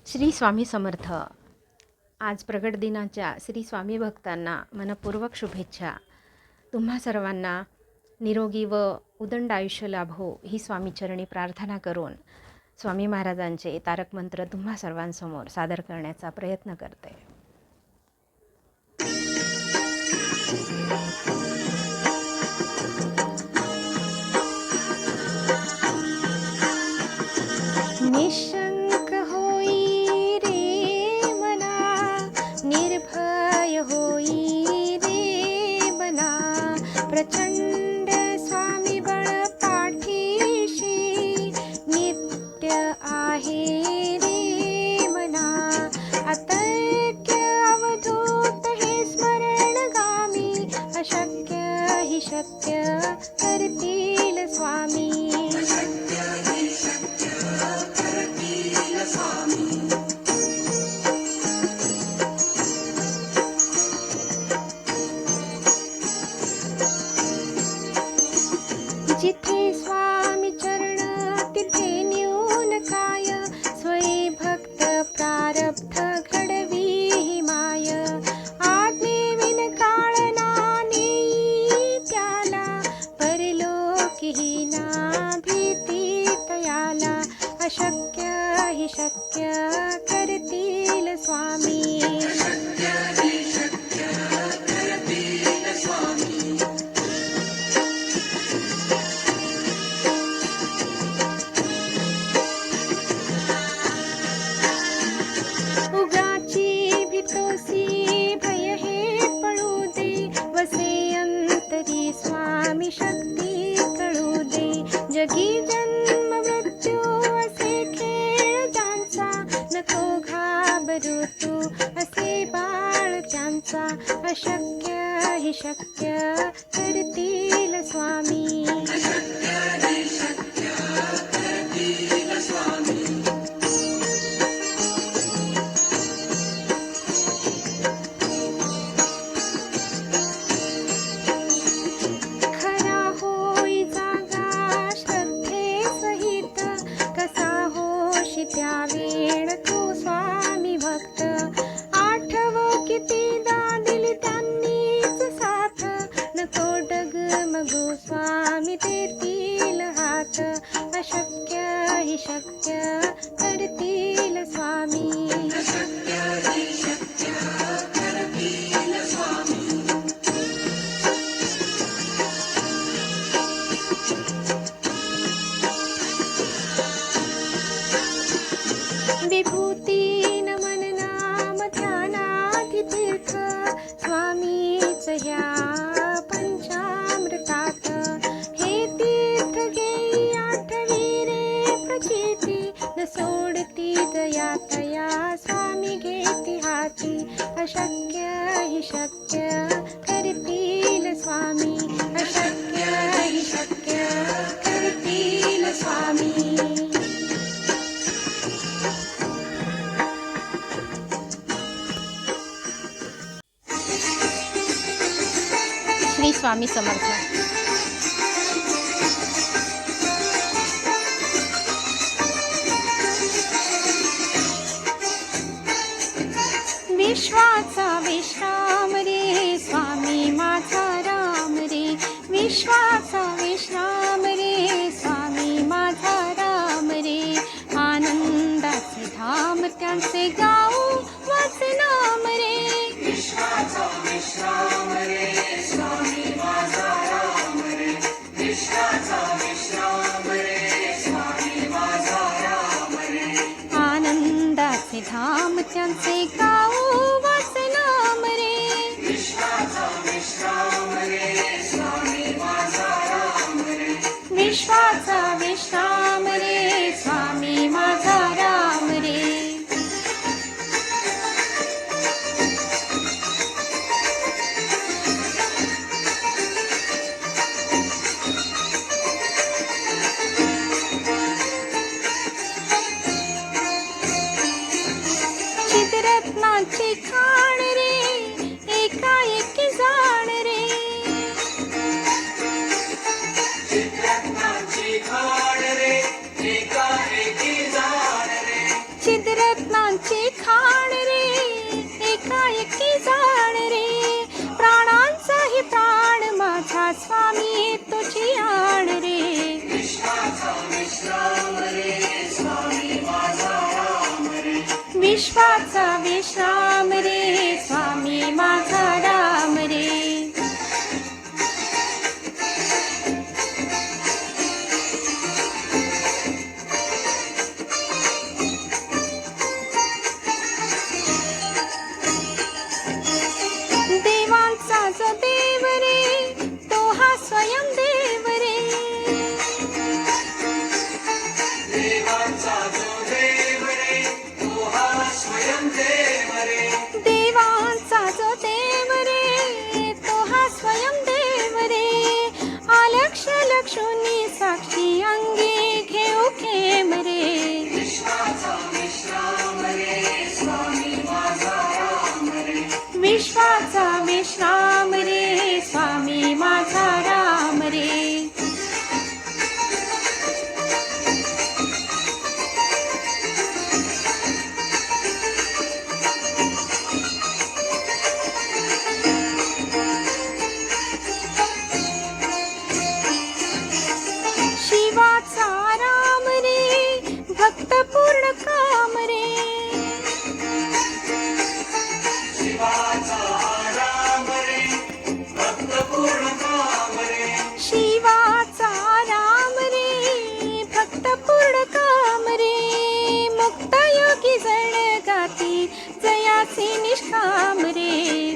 श्री स्वामी समर्थ. आज प्रगट दिनाच्या श्री स्वामी भक्तांना मनपूर्वक शुभेच्छा. तुम्हा सर्वांना निरोगी व उदंड आयुष्य लाभो ही स्वामीचरणी प्रार्थना करून स्वामी महाराजांचे तारक मंत्र तुम्हा सर्वांसमोर सादर करण्याचा प्रयत्न करते. निशंक होई रे मना, निर्भय होई रे मना, प्रचंड स्वामी बळ पाठीशी नित्य आहे रे मना. अतर्क्य अवधूत हे स्मरणगामी, अशक्य हि शक्य करतील स्वामी. जिथे स्वामी चरण तिथे न्यून काय, स्वयं भक्त प्रारब्ध घडवी ही माय. आज्ञेविन काळ ना नेई त्याला, परलोकीही ना भीती तयाला. अशक्य हि शक्य करतील स्वामी. उगाची भीतोसी भय हे पळू दे, वसे अंतरी स्वामी शक्ती कळू दे. जगी जन्म मृत्यू असे खेळ ज्यांचा, नको घाबरू तू असे बाळ त्यांचा. अशक्य हि शक्य करतील स्वामी. खरा होई जागा श्रद्धे सहित, कसा होशी त्या वेळ तू स्वामी भक्त. आठव कितीदा दिली त्यांनीच साथ, नको डगमगू स्वामी देतील हात. अशक्य हि शक्य करतील स्वामी. विभूती नमन नाम ध्यानाधि तीर्थ, स्वामीच ह्या पंचामृतात. हे तीर्थ घेई आठवी रे प्रचिती, न सोडती दया तया स्वामी घेती हाती. अशक्य हि शक्य करतील स्वामी. अशक्य हि शक्य करतील स्वामी. श्री स्वामी समर्थ. विश्वाचा विश्राम रे स्वामी माझा राम रे. विश्वाचा विश्राम रे स्वामी माझा राम रे. आनंदाचे धाम त्यांचे गाऊ वाचे नाम रे. विश्वाचा विश्राम रे स्वामी माझा राम रे. विश्वाचा विश्राम रे स्वामी माझा राम रे. आनंदाचे धाम त्यांचे गाऊ वाचे नाम रे. विश्वाचा विश्राम रे स्वामी माझा राम रे. विश्वाचा विश्राम रे स्वामी माझा राम रे. चित्ररत्नाची खाण रे एकाएकी जाण रे. चित्ररत्नाची खाण रे एकाएकी जाण रे. चित्ररत्ना प्राणांची खाण रे, एकाएकी जाण रे, प्राणांचाही प्राण माझा स्वामी तुझी आण रे. विश्वाचा विश्राम रे स्वामी माझा राम रे, विश्वाचा विश्राम रे स्वामी माझा राम रे. देवांचा जो देव रे तो हा स्वयं देव रे, देवांचा जो देव रे तो हा स्वयं देव रे, देवांचा जो देव रे तो हा स्वयं देव रे. अलक्ष लक्षुनी साक्षी अंगी घेऊ खेम रे. विश्वाचा विश्राम रे स्वामी माझा राम रे, विश्वाचा विश्राम रे स्वामी माझा राम रे. शिवाचा राम रे भक्त पूर्ण काम रे, शिवाचा राम रे भक्त पूर्ण काम रे, शिवाचा राम रे भक्त पूर्ण काम रे. मुक्त योगी जण गाती जयासी निष्काम रे.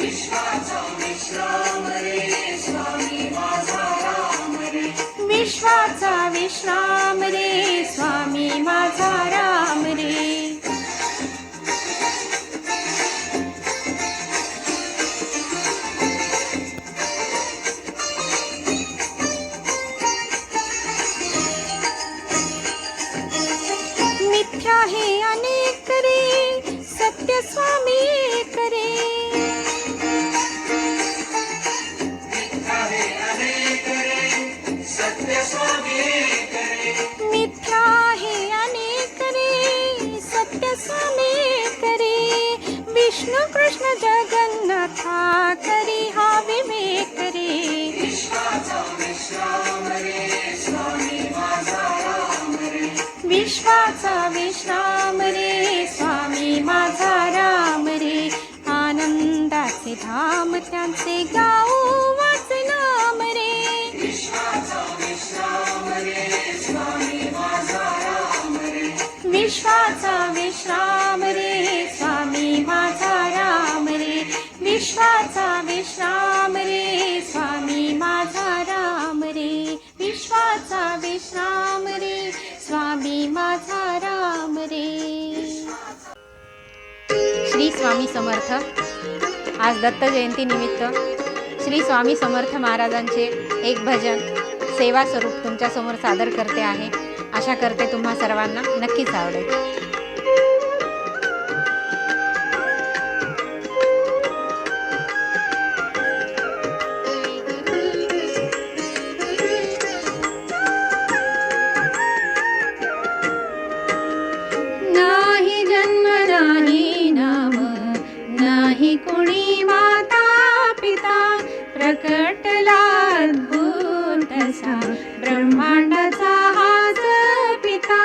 विश्वाचा विश्राम रे स्वामी माझा राम रे, विश्वाचा विश्राम रे स्वामी माझा राम रे. मिथ्या हे अनेक रे सत्य स्वामी एक रे, मिथ्या हे अनेक रे सत्य स्वामी एक रे, मिथ्या हे अनेक रे सत्य स्वामी एक रे. विष्णू कृष्ण जगन्नाथा करी हा विवेक रे. विश्वाचा विश्राम रे स्वामी माझा राम रे, विश्वाचा विश्राम रे स्वामी माझा राम रे. आनंदाचे धाम त्यांचे गाऊ वाच नाम रे. विश्वाचा विश्राम रे स्वामी माझा राम रे, विश्वाचा विश्राम रे स्वामी माझा राम रे, विश्वाचा विश्राम रे स्वामी माझा राम रे, विश्वाचा विश्राम रे स्वामी माझा राम रे. श्री स्वामी समर्थ. आज दत्त जयंती निमित्त श्री स्वामी समर्थ महाराजांचे एक भजन सेवा स्वरूप तुमच्या समोर सादर करते आहे. आशा करते तुम्हा सर्वांना नक्कीच आवडेल. नाही जन्म नाही नाम नाही कोणी माता पिता, प्रकटला अद्भुत असा ब्रह्मांडाचा हाच पिता.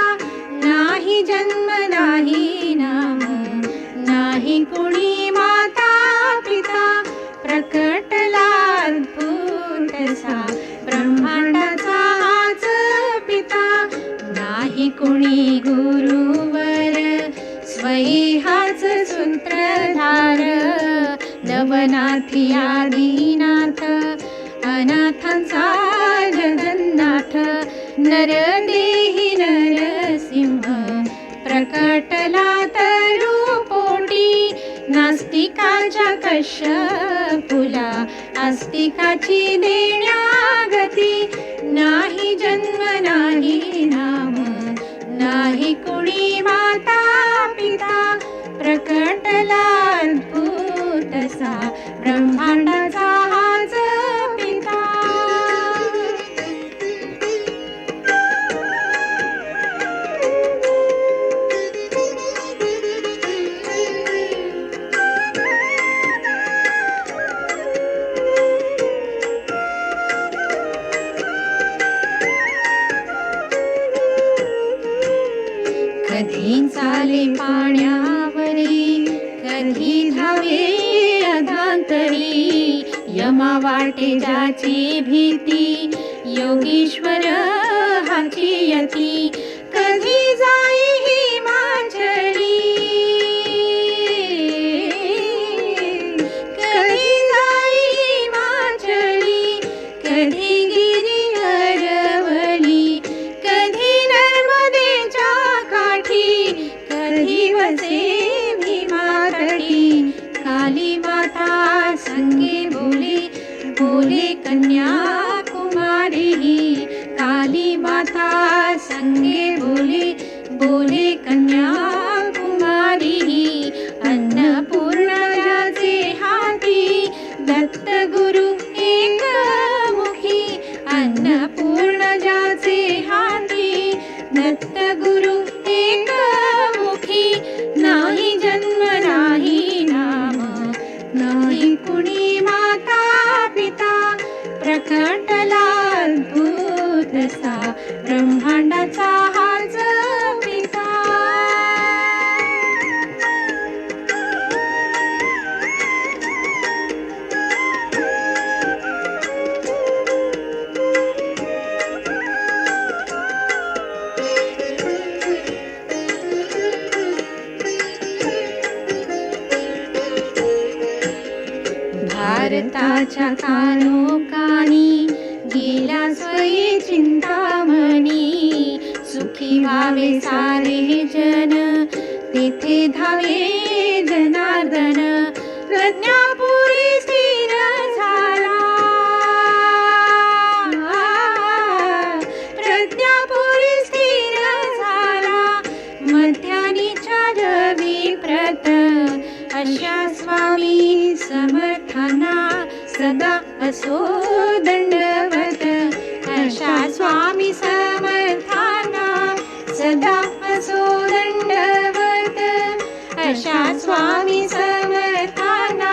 नाही जन्म नाही नाम नाही कोणी माता पिता, प्रकटला अद्भुत असा ब्रह्मांडाचा हाच पिता. नाही कोणी गुरुवर स्वयं हाच सूत्रधार, नवनाथी आदिनाथ अनाथांचा जगन्नाथ. नरदेही नरसिंह प्रकटला तरुपोटी, नास्तिकाच्या कश्यपुला आस्तिकाची देण्यागती. नाही जन्म नाही नाम नाही कुणी माता पिता, प्रकटला अद्भुत असा ब्रह्मांडाचा हाच पिता. पाण्यावरी, कधी धावे अधांतरी, यमा वाटे ज्याची भीती, योगीश्वर हाची यती, कधी जाई हिमाचली, कधी जाई हिमाचली, कधी गिरी हरवली, कधी नर्मदेच्या काठी, कधी वसे भीमातटी, काली माता संगे बोले, बोले कन्याकुमारी, काली माता संगे बोले, बोले कन्याकुमारी, अन्नपूर्णा ज्याचे हाती, दत्त गुरु एकमुखी, अन्नपूर्णा ज्याचे हाती, दत्त गुरु एकमुखी, नाही जन्म नाही नाम, नाही कुणी माता पिता, प्रकटला अद्भुत सा ब्रह्मांडाचा हाच पिता. भारताच्या कानोकानी गेला स्वयी चिंतामणी, सुखी व्हावे सारे जन, तेथे धावे जनार्दन, प्रज्ञापुरी स्थिर झाला, प्रज्ञापुरी स्थिर झाला, मध्यानीच्या ढवी प्रत, अशा स्वामी समर्थांना सदा असो दंडवत, अशा स्वामी समर्थांना सदा असो दंडवत, अशा स्वामी समर्थांना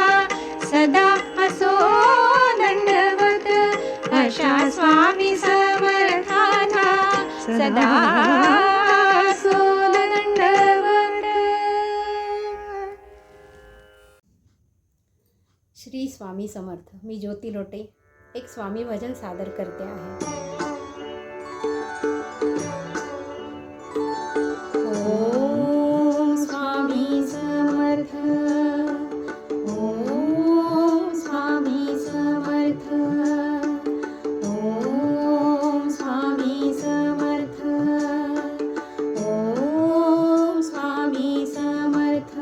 सदा असो दंडवत, अशा स्वामी समर्थांना सदा असो दंडवत. श्री स्वामी समर्थ. मी ज्योती लोटे एक स्वामी भजन सादर करते आहे. ओम स्वामी समर्थ, ओम स्वामी समर्थ, ओम स्वामी समर्थ, ओम स्वामी समर्थ.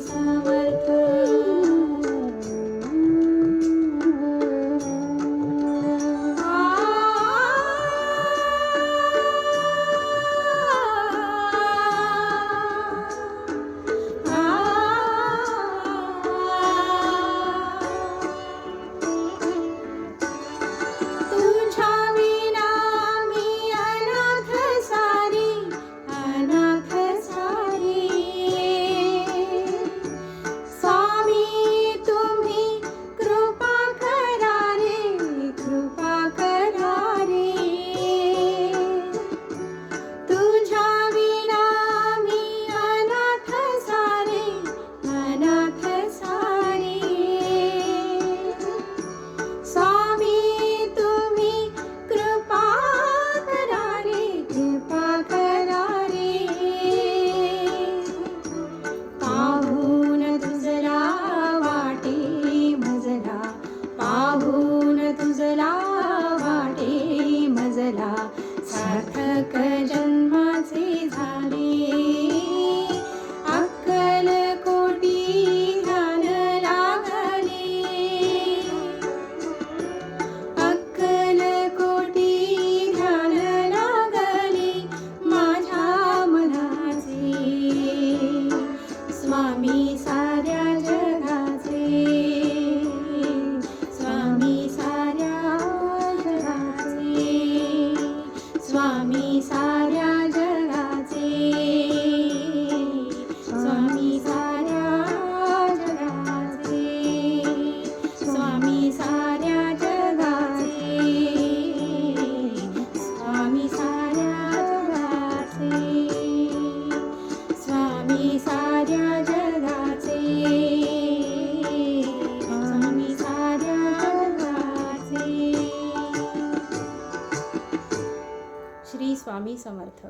समर्थ. तुझ्या विना मी अनाथ सारी, अनाथ सारी. स्वामी तुम्ही कृपा करा रे, कृपा करा रे. तुझ्या विना मी अनाथ सारी, अनाथ सारी. स्वामी तुम्ही कृपा करा रे, कृपा करा रे. पाहून तुझला वाटे मजला, पाहून तुझला वाटे मजला. सार्थक जन्माचे झाले, अक्कल कोटी ध्यान लागले. अक्कल कोटी ध्यान लागले माझ्या मनाचे. स्वामी साऱ्या जगाचे, स्वामी साऱ्या जगाचे, स्वामी साऱ्या जगाचे, स्वामी साऱ्या जगाचे, स्वामी साऱ्या जगाचे, स्वामी साऱ्या जगाचे, स्वामी साऱ्या जगाचे, स्वामी साऱ्या जगाचे. श्री स्वामी समर्थ.